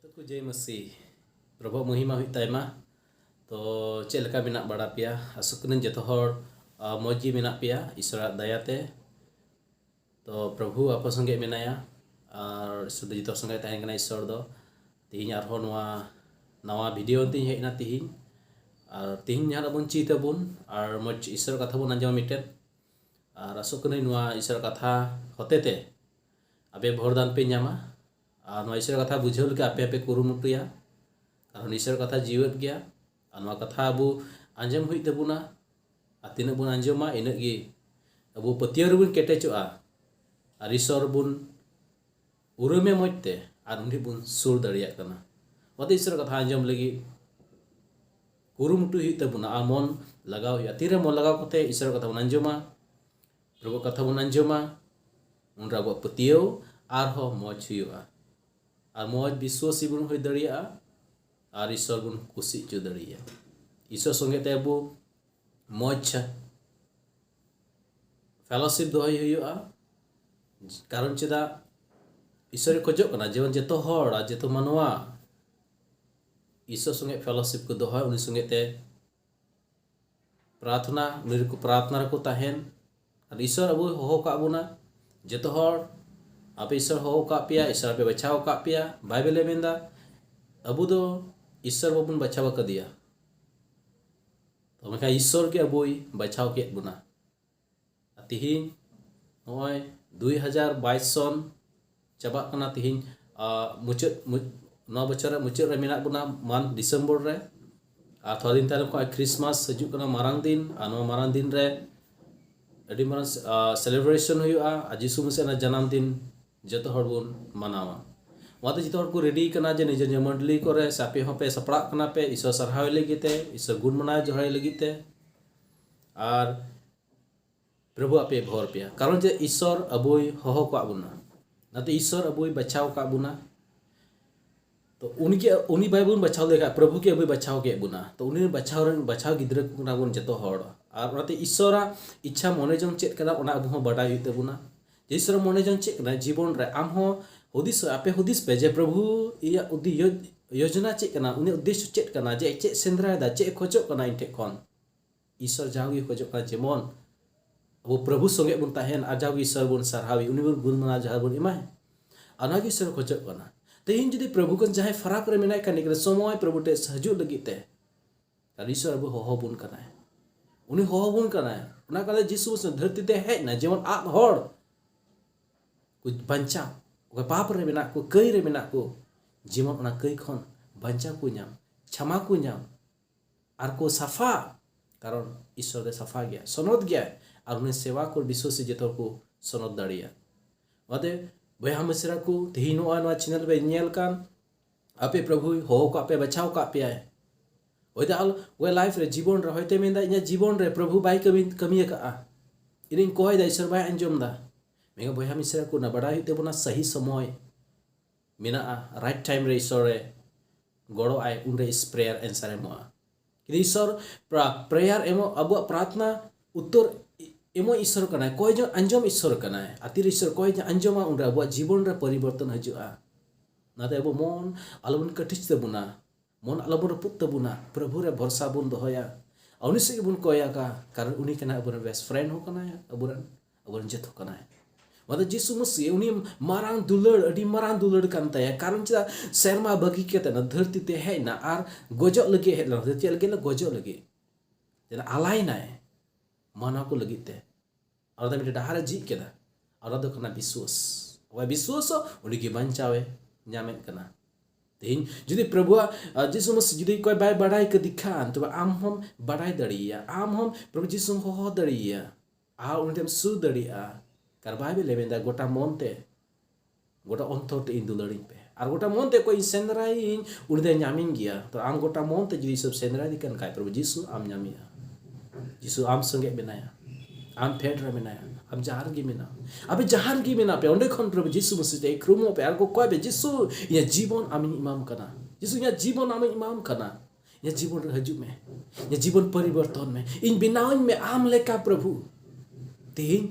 को जय मसीह प्रभु महिमा हुई तायमा तो चेक लेका मेना बड़ा पिया आसुकन जतो हर मौजी मेना पिया ईश्वर दयाते तो प्रभु आप संगे मेनाया और सुध जतो संगे तहन कना ईश्वर दो तिहिं आरहो नवा वीडियो तीन हेना तिहिं और तिहिं जहाँ बन चीत बन और मज ईश्वर कथा बन आंजम मिटेन और आसुकन ईश्वर कथा होतेते अबे भरदान पे नामा और ईश्वर कथा बुझाव लगे आपे आपे कुरुमुटुया कारण ईश्वर कथा जीवित गया और कथा अब आंजम हुई तबुना और तीन बन आंजमा इनगे अब पतियर बन केटेचोआ और ईश्वर बन उरुमे मजते और उन्हें बन सुर दड़िया कना वते ईश्वर कथा आंजम लगे कुरुमुटु हुई तबुना और मन लगाव हुई तीरे मन लगाव कते ईश्वर कथा बन आंजमा प्रभु कथा बन आंजमा उन अब पतियो और मज हुआ और मज विश्वासी बन हुई दड़िया और ईश्वर बन कुसी चो दड़िया ईश्वर संगे ते अब मज फेलोशिप दोहई हुआ कारण चेदा ईश्वर खोजो कना जेवन जेतो हर जेतो मानवा ईश्वर संगे फेलोशिप को दोहय उनी संगे ते प्रार्थना उनी को प्रार्थना रखो ताहेन और ईश्वर अब होहो का बुना जेतो हर आप ईश्वर होहो का पिया ईश्वर पे बचाव का पिया बाइबल मेंदा अब दो ईश्वर बाबन बचाव कर दिया तो मैं ईश्वर के अबुई बचाव के बुना तिहिं नय 2022 सन चाबा कना तिहिं मुचाद 9 बछर मुचाद रे मेना बुना मान दिसंबर रे आ थोड़ा दिन तायम को क्रिसमस हजू कना मारांग दिन आ मारांग दिन रे अडी मारांग सेलिब्रेशन हुआ जिसु मसीह जन्म दिन जतो हर बन मनावा वाते जितो हर को रेडी कना जे निज मंडली करे सापे होपे सपड़ा कना पे ईश्वर सरहावे लगिते ईश्वर गुण मनाय जोहाय लगिते और प्रभु आपे भर पे कारण जे ईश्वर अबुई होहो का बुना नाते ईश्वर अबुई बचाव का बुना तो उनी बाइबल बचाव लेगा प्रभु के अबुई बचाव के बुना तो उनी बचाव गिद्रा कुना बन जतो हर और नाते ईश्वरा इच्छा मने जंग चेक कना ओना अबु हो बडाय हुई तबुना ईश्वर मने जंग चेक कना जीवन रे आम हो हुदिस आपे हुदिस पे जे प्रभु इया उदी योजना चेक कना उनी उद्देश्य चेक कना जे चेक सेंद्राय दा चेक खोजो कना इन ठेखन ईश्वर जागी खोजो कना जेमन अब प्रभु संगे बन ताहेन आजाव ईश्वर बन सरहावी उनी बन गुण मना जहा बन इमाय अनाग ईश्वर खोजो कना तेहिन जदि प्रभु कन जहाय फराक रे मेनाय कानी करे समय प्रभु ते सहजु लगिते और ईश्वर अब होहो बन कना उनी होहो बन कना उना काले जिसु धरती ते हेज ना जेमन आद हर कुछ बंचा ओके पाप रे मेना को कई रे मेना को जीवन उना कई खन बंचा को नाम क्षमा को नाम आर को सफा कारण ईश्वर दे सफा गया सनद गया और उन्हें सेवा को विश्वासी जेतो को सनद दाड़िया वाते बया मसरा को तेहिनो आनवा चैनल पे नेल कान आपे प्रभु हो का पे बचाव का पे आए ओदा आल वे लाइफ रे जीवन रे होते मेंदा इना जीवन रे प्रभु बाई कमी का इनिन कोय दा ईश्वर बाई अंजम दा मेगा बया मिसरा को ना बड़ा हिते बना सही समय मेना राइट टाइम रे ईश्वर रे गड़ो आए उन रे इस प्रेयर आंसर एमो कि ईश्वर प्रेयर एमो अब प्रार्थना उत्तर एमो ईश्वर कना कोय जो अंजम ईश्वर कना अतिर ईश्वर कोय जो अंजमा उन रे अब जीवन रे परिवर्तन हजुआ नाते अब मन अलबन कटिच तबुना मन अलबन पुत तबुना प्रभु रे भरोसा बुन दोहया उनी से बुन कोया का कारण उनी कना अब बेस्ट फ्रेंड हो कना अब जतो कना वादा जिसु मसीह उनी मारांग दुलड़ अडी मारांग दुलड़ कान ताया कारण चला शर्मा बगी केते ना धरती ते है ना आर गोजो लगे है ना धरती लगे ना गोजो लगे जना आलाई ना माना को लगिते और दा डाहार जी केदा और दा कना विश्वास वा विश्वास उनी के बंचावे न्यामेन कना तेन जदि प्रभु जिसु मसीह जदि कोई बाय बड़ाई के दिखान तो आम हम बड़ाई दड़िया आम हम प्रभु जिसु हो दड़िया आ उनते सु दड़िया कार बाइबल लेवेंदा गोटा मोनते गोटा अंतर ते इन दुलड़िंग पे और गोटा मोनते कोई सेंद्राई उन दे न्यामिंग गया तो आम गोटा मोनते जदि सब सेंद्राई दिकन काय प्रभु जिसु आम न्यामिया जिसु आम संगे बनाया आम फेड रे बनाया आम जहार गी मेना अबे जहार गी मेना पे ओंडे खन प्रभु जिसु मसीह ते क्रुमो पे आर को कोय बे जिसु ये जीवन आमी इमाम कना जिसु ये जीवन आमी इमाम कना ये जीवन हजू में ये जीवन परिवर्तन में इन बिनाइन में आम लेका प्रभु तेन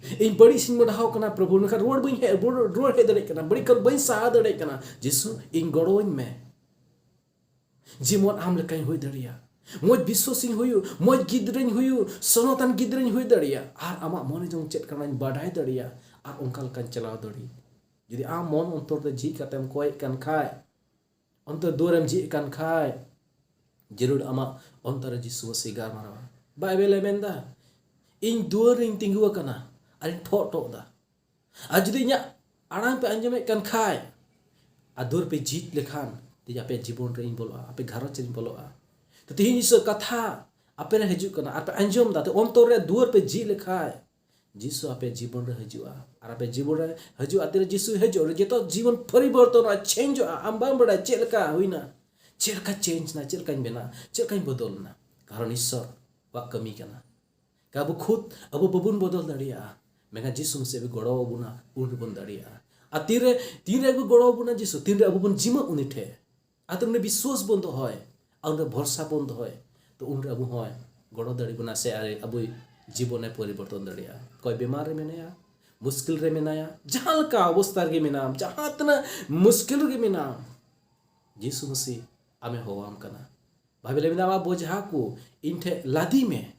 इन बड़ी सिंह मढ़ाव कना प्रभु नखा रोड बई है रोड है दड़े कना बड़ी कर बई सा दड़े कना जिसु इन गड़ोइन में जीवन आम लेकाई हुई दड़िया मोज विश्वासिंग हुई मोज गिद्रन हुई सनातन गिद्रन हुई दड़िया आर आमा मने जंग चेक करना बाढ़ाई दड़िया आर उनका लकान चलाव दड़ी यदि आम मन अंतर ते जी कातेम कोय कान खाय अंतर दोरम जी कान खाय जरूर आमा अंतर जिसु सिगार मारवा बाइबल मेंदा इन दुआर इन तिंगु कना अरे ठो ठो दा आज जुदी इnya आड़ांग पे अंजमे कान खाय आदुर पे जीत लेखान ते आपे जीवन रे इन बोलोआ आपे घरच रे बोलोआ तो तिहिन जिसु कथा आपे रे हजू कना आपे अंजम दा ते अंतर रे दुआर पे जी लेखाय जिसु आपे जीवन रे हजुआ और आपे जीवन रे हजू आते जिसु हजू रे जेतो जीवन परिवर्तन चेंज आम बाम बड़ा चेलका हुइना चेलका चेंज ना चेलका बेना चेलका बदलना कारण ईश्वर वा कमी कना का अब खुद अब बबुन बदल दड़िया मेगा जिसु से भी गड़ो बुना उन बन दड़िया आ तीरे तीरे अब गड़ो बुना जिसु तीरे अब बन जिमा उनि ठे आते उन विश्वास बंद होय और भरोसा बंद होय तो उन अब होय गड़ो दड़ी बुना से आरे अब जीवन परिवर्तन दड़िया कोई बीमार रे मेनाया मुश्किल रे मेनाया जहां का अवस्था रे मेनाम जहां तना मुश्किल रे मेनाम जिसु मसीह आमे होवाम कना भाबे लेना मा बोझा को इनठे लादी में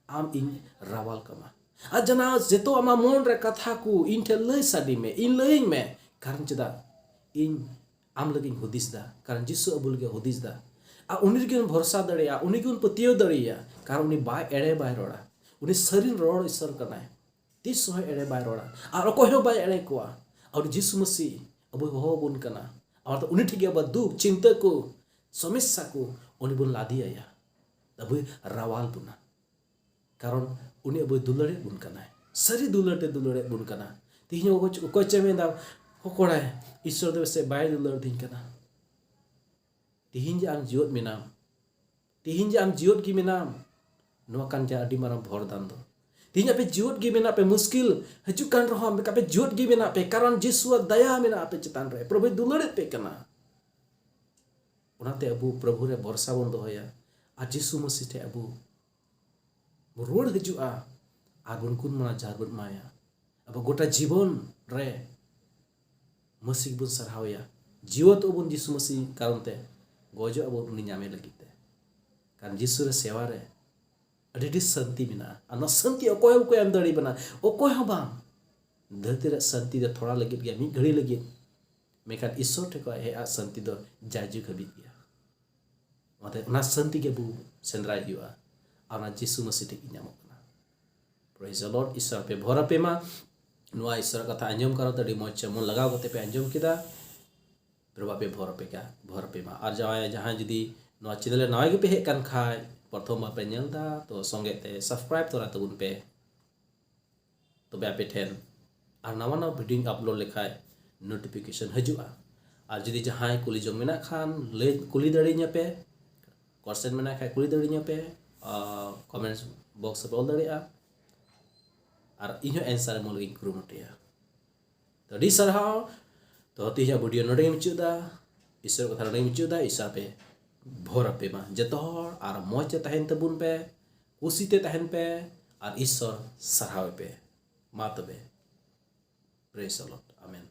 आम इन रावाल कमा आ जना जेतो आमा मन रे कथा को इनठे लय साडी में इन लय में कारण चदा इन आम लगिन हुदिस दा कारण जिसु अबुल के हुदिस दा आ उनी के भरोसा दड़िया उनी के पतियो दड़िया कारण उनी बाय एड़े बाय रोड़ा उनी शरीर रोड़ ईश्वर कनाय तीस सह एड़े बाय रोड़ा और अकोय हो बाय एड़े कोआ और जिसु मसीह अब हो बुन कना और तो उनी ठिके अब दुख चिंता को समस्या को उनी बुन लादी आया अब रावाल बुना कारण उनी अब दुलड़े बुन कनाय सरी दुलड़े बुन कना तिहियो को चमेदा होकोड़ा ईश्वर देव से बाय दुलड़ दिन कना तिहिन जे आम जियोत मिनाम तिहिन जे आम जियोत की मिनाम नो कान जा अडी मारा भरदान दो तिहिन पे जियोत की मिना पे मुश्किल हजू कान रहो हम पे जियोत की मिना पे कारण जिसु दया मिना पे चितान रे प्रभु दुलड़े पे कना उनाते अबु प्रभु रे भरोसा बन दोया आ जिसु मसीह थे अबु रोड हजुआ आर बन कुन मना जार बन माया अब गोटा जीवन रे मसीह बन सरहावया जीवत अबुन जिसु मसीह कारण ते गोजो अब उनी नामे लगिते कारण जिसु रे सेवा रे अडी शांति बिना अन शांति ओकोय को एम दड़ी बना ओकोय हबा धरती रे शांति दे थोड़ा लगित गया मी घड़ी लगित मेखान ईश्वर ठेको हे आ शांति दो जाजू कबी गया माते ना शांति के बु सेंद्राय हुआ आना जिसु मसीह टे इनाम कना प्रेज द लॉर्ड ईश्वर पे भरा पे मा नुआ ईश्वर कथा अंजम करो तड़ी मोच मन लगाव कते पे अंजम किदा प्रभा पे भर पे मा और जहां जुदी नुआ चैनल नवा गे पे हे कान खाय प्रथम बार पे नेलदा तो संगे ते सब्सक्राइब तोरा तबुन पे तो बे पे ठेन और नवा नवा वीडियो अपलोड लेखाय नोटिफिकेशन हजुआ और जुदी जहां कुली जम मेना खान ले कुली दड़िया पे क्वेश्चन मेना खाय कुली दड़िया पे कमेंट्स बॉक्स पे ऑल दड़िया और इहो आंसर मोल गिन कुरुमुटिया तो डी सरहाव तो तिहा वीडियो नडे मुचुदा ईश्वर कथा नडे मुचुदा ईसा पे भोर पे मा जतो और मौज तहन तबुन पे खुशीते तहन पे और ईश्वर सरहाव पे मा तबे प्रेज द लॉर्ड आमेन।